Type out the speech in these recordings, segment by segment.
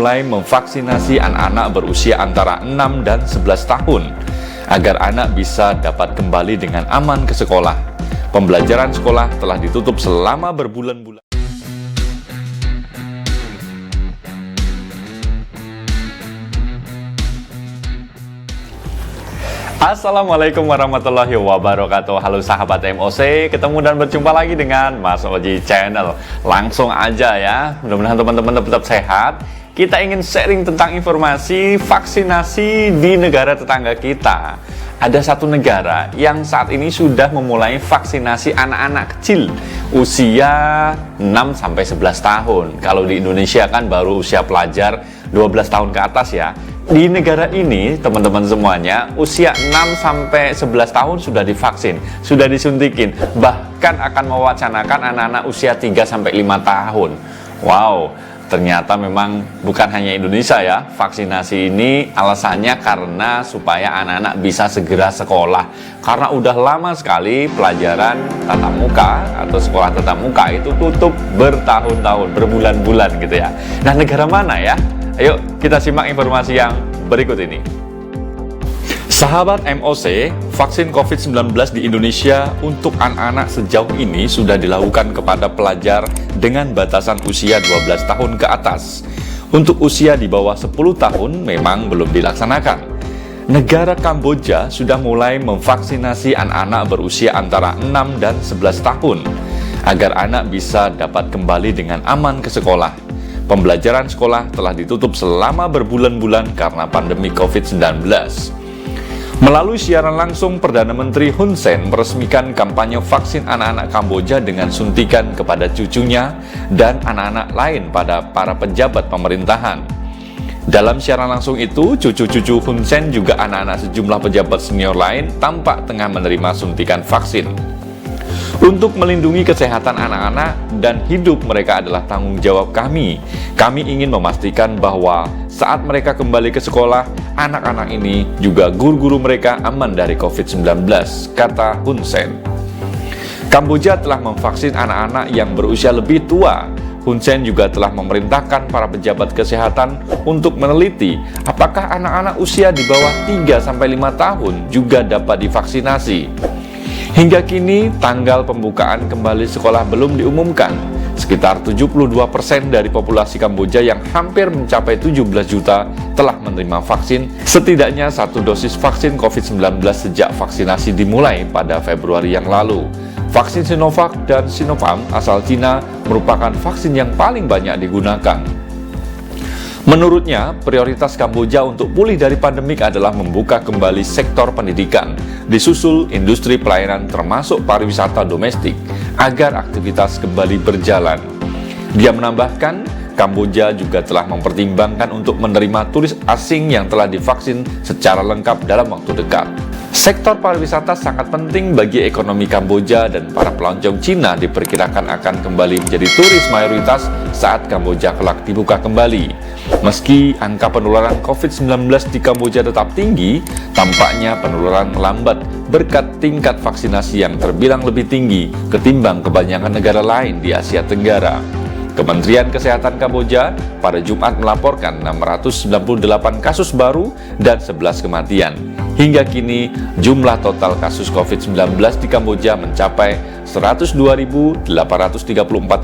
mulai memvaksinasi anak-anak berusia antara 6 dan 11 tahun agar anak bisa dapat kembali dengan aman ke sekolah. Pembelajaran sekolah telah ditutup selama berbulan-bulan. Assalamualaikum warahmatullahi wabarakatuh. Halo sahabat MOC, ketemu dan berjumpa lagi dengan Mas Oji Channel. Langsung aja ya, mudah-mudahan teman-teman tetap sehat. Kita ingin sharing tentang informasi vaksinasi di negara tetangga kita. Ada satu negara yang saat ini sudah memulai vaksinasi anak-anak kecil usia 6-11 tahun. Kalau di Indonesia kan baru usia pelajar 12 tahun ke atas ya. Di negara ini, teman-teman semuanya, usia 6-11 tahun sudah divaksin, sudah disuntikin, bahkan akan mewacanakan anak-anak usia 3-5 tahun. Wow, ternyata memang bukan hanya Indonesia ya, vaksinasi ini alasannya karena supaya anak-anak bisa segera sekolah. Karena udah lama sekali pelajaran tatap muka atau sekolah tatap muka itu tutup bertahun-tahun, berbulan-bulan gitu ya. Nah, negara mana ya? Ayo kita simak informasi yang berikut ini. Sahabat MOC, vaksin COVID-19 di Indonesia untuk anak-anak sejauh ini sudah dilakukan kepada pelajar dengan batasan usia 12 tahun ke atas. Untuk usia di bawah 10 tahun memang belum dilaksanakan. Negara Kamboja sudah mulai memvaksinasi anak-anak berusia antara 6 dan 11 tahun agar anak bisa dapat kembali dengan aman ke sekolah. Pembelajaran sekolah telah ditutup selama berbulan-bulan karena pandemi COVID-19. Melalui siaran langsung, Perdana Menteri Hun Sen meresmikan kampanye vaksin anak-anak Kamboja dengan suntikan kepada cucunya dan anak-anak lain pada para pejabat pemerintahan. Dalam siaran langsung itu, cucu-cucu Hun Sen juga anak-anak sejumlah pejabat senior lain tampak tengah menerima suntikan vaksin. Untuk melindungi kesehatan anak-anak dan hidup mereka adalah tanggung jawab kami. Kami ingin memastikan bahwa saat mereka kembali ke sekolah, anak-anak ini juga guru-guru mereka aman dari COVID-19, kata Hun Sen. Kamboja telah memvaksin anak-anak yang berusia lebih tua. Hun Sen juga telah memerintahkan para pejabat kesehatan untuk meneliti apakah anak-anak usia di bawah 3-5 tahun juga dapat divaksinasi. Hingga kini, tanggal pembukaan kembali sekolah belum diumumkan. Sekitar 72% dari populasi Kamboja yang hampir mencapai 17 juta telah menerima vaksin, setidaknya 1 dosis vaksin COVID-19 sejak vaksinasi dimulai pada Februari yang lalu. Vaksin Sinovac dan Sinopharm asal Cina merupakan vaksin yang paling banyak digunakan. Menurutnya, prioritas Kamboja untuk pulih dari pandemik adalah membuka kembali sektor pendidikan, disusul industri pelayanan termasuk pariwisata domestik, agar aktivitas kembali berjalan. Dia menambahkan, Kamboja juga telah mempertimbangkan untuk menerima turis asing yang telah divaksin secara lengkap dalam waktu dekat. Sektor pariwisata sangat penting bagi ekonomi Kamboja dan para pelancong Cina diperkirakan akan kembali menjadi turis mayoritas saat Kamboja kelak dibuka kembali. Meski angka penularan COVID-19 di Kamboja tetap tinggi, tampaknya penularan melambat berkat tingkat vaksinasi yang terbilang lebih tinggi ketimbang kebanyakan negara lain di Asia Tenggara. Kementerian Kesehatan Kamboja pada Jumat melaporkan 698 kasus baru dan 11 kematian. Hingga kini, jumlah total kasus COVID-19 di Kamboja mencapai 102.834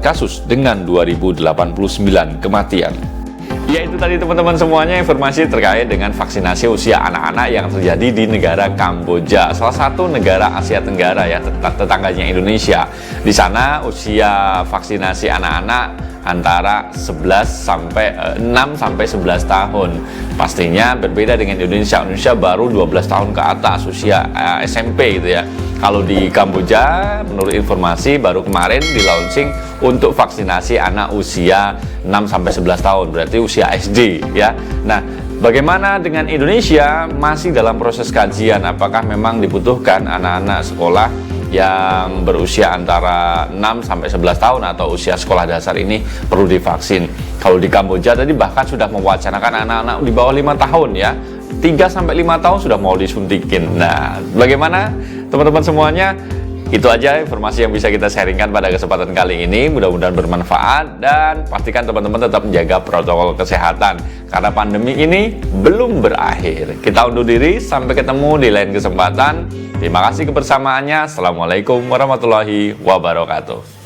kasus dengan 2.089 kematian. Ya, itu tadi teman-teman semuanya informasi terkait dengan vaksinasi usia anak-anak yang terjadi di negara Kamboja, salah satu negara Asia Tenggara ya, tetangganya Indonesia. Di sana usia vaksinasi anak-anak antara 6-11 tahun. Pastinya berbeda dengan Indonesia. Indonesia baru 12 tahun ke atas usia SMP gitu ya. Kalau di Kamboja, menurut informasi baru kemarin di launching untuk vaksinasi anak usia 6-11 tahun, berarti usia SD ya. Nah, bagaimana dengan Indonesia? Masih dalam proses kajian apakah memang dibutuhkan anak-anak sekolah yang berusia antara 6-11 tahun atau usia sekolah dasar ini perlu divaksin. Kalau di Kamboja tadi bahkan sudah mewacanakan anak-anak di bawah 5 tahun ya, 3-5 tahun sudah mau disuntikin. Nah, bagaimana teman-teman semuanya? Itu aja informasi yang bisa kita sharingkan pada kesempatan kali ini. Mudah-mudahan bermanfaat dan pastikan teman-teman tetap menjaga protokol kesehatan karena pandemi ini belum berakhir. Kita undur diri, sampai ketemu di lain kesempatan. Terima kasih kebersamaannya. Assalamualaikum warahmatullahi wabarakatuh.